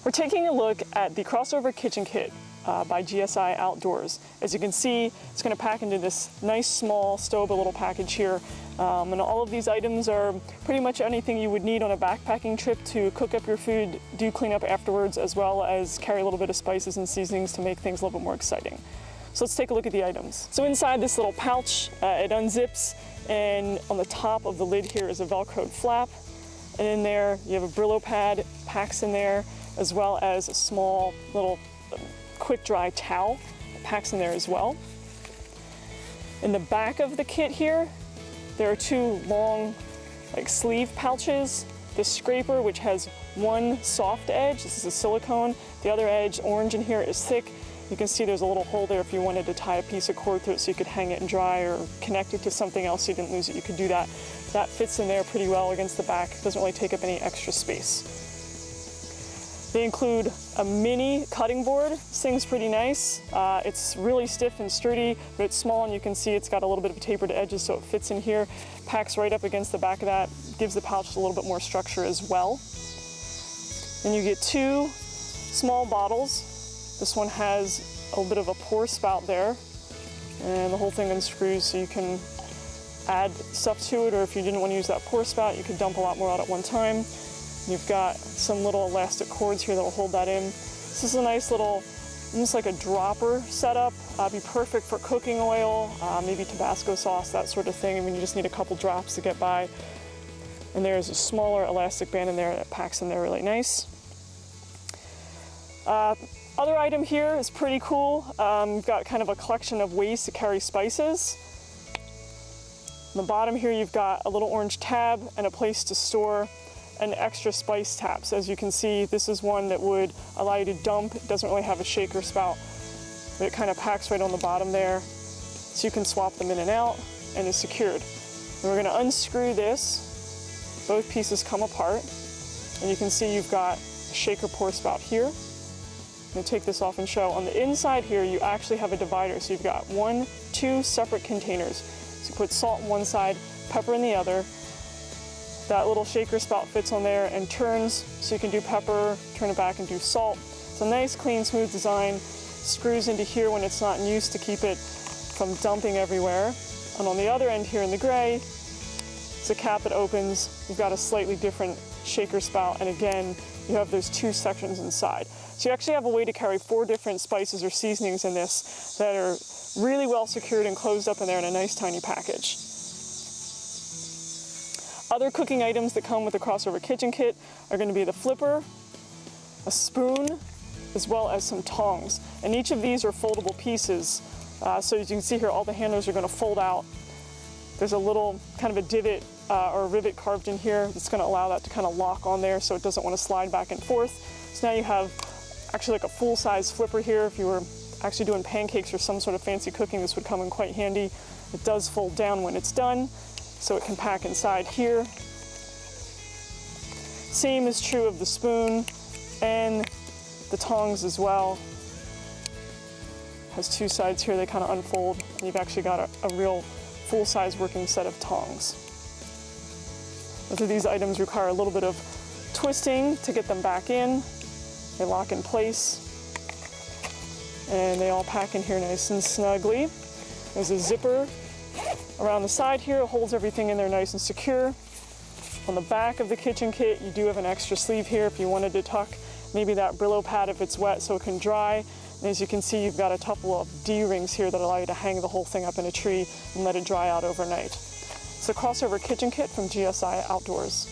We're taking a look at the crossover kitchen kit by GSI Outdoors. As you can see, it's going to pack into this nice small stowable little package here. And all of these items are pretty much anything you would need on a backpacking trip to cook up your food, do cleanup afterwards, as well as carry a little bit of spices and seasonings to make things a little bit more exciting. So let's take a look at the items. So inside this little pouch, it unzips, and on the top of the lid here is a Velcroed flap. And in there, you have a Brillo pad, packs in there, as well as a small little quick dry towel that packs in there as well. In the back of the kit here, there are two long sleeve pouches. The scraper, which has one soft edge, this is a silicone, the other edge, orange in here, is thick. You can see there's a little hole there if you wanted to tie a piece of cord through it so you could hang it and dry or connect it to something else so you didn't lose it, you could do that. That fits in there pretty well against the back, doesn't really take up any extra space. They include a mini cutting board. This thing's pretty nice. It's really stiff and sturdy, but it's small, and you can see it's got a little bit of tapered edges, so it fits in here. Packs right up against the back of that, gives the pouch a little bit more structure as well. Then you get two small bottles. This one has a little bit of a pour spout there, and the whole thing unscrews so you can add stuff to it, or if you didn't want to use that pour spout, you could dump a lot more out at one time. You've got some little elastic cords here that will hold that in. This is a nice little, almost like a dropper setup. Be perfect for cooking oil, maybe Tabasco sauce, that sort of thing. I mean, you just need a couple drops to get by. And there's a smaller elastic band in there that packs in there really nice. Other item here is pretty cool. You've got kind of a collection of ways to carry spices. On the bottom here, you've got a little orange tab and a place to store an extra spice taps. As you can see, this is one that would allow you to dump. It doesn't really have a shaker spout, but it kind of packs right on the bottom there, so you can swap them in and out, and is secured. And we're going to unscrew this. Both pieces come apart, and you can see you've got a shaker pour spout here. I'm going to take this off and show. On the inside here, you actually have a divider, so you've got two separate containers. So you put salt on one side, pepper in the other. That little shaker spout fits on there and turns, so you can do pepper, turn it back and do salt. It's a nice, clean, smooth design. Screws into here when it's not in use to keep it from dumping everywhere. And on the other end here in the gray, it's a cap that opens. You've got a slightly different shaker spout, and again, you have those two sections inside. So you actually have a way to carry 4 different spices or seasonings in this that are really well secured and closed up in there in a nice tiny package. Other cooking items that come with the crossover kitchen kit are going to be the flipper, a spoon, as well as some tongs. And each of these are foldable pieces. So as you can see here, all the handles are going to fold out. There's a little kind of a divot or a rivet carved in here that's going to allow that to kind of lock on there so it doesn't want to slide back and forth. So now you have actually like a full-size flipper here. If you were actually doing pancakes or some sort of fancy cooking, this would come in quite handy. It does fold down when it's done, so it can pack inside here. Same is true of the spoon and the tongs as well. Has 2 sides here, they kind of unfold, and you've actually got a real full-size working set of tongs. Both of these items require a little bit of twisting to get them back in. They lock in place, and they all pack in here nice and snugly. There's a zipper around the side here. It holds everything in there nice and secure. On the back of the kitchen kit, you do have an extra sleeve here if you wanted to tuck maybe that Brillo pad if it's wet so it can dry. And as you can see, you've got a couple of D-rings here that allow you to hang the whole thing up in a tree and let it dry out overnight. It's a crossover kitchen kit from GSI Outdoors.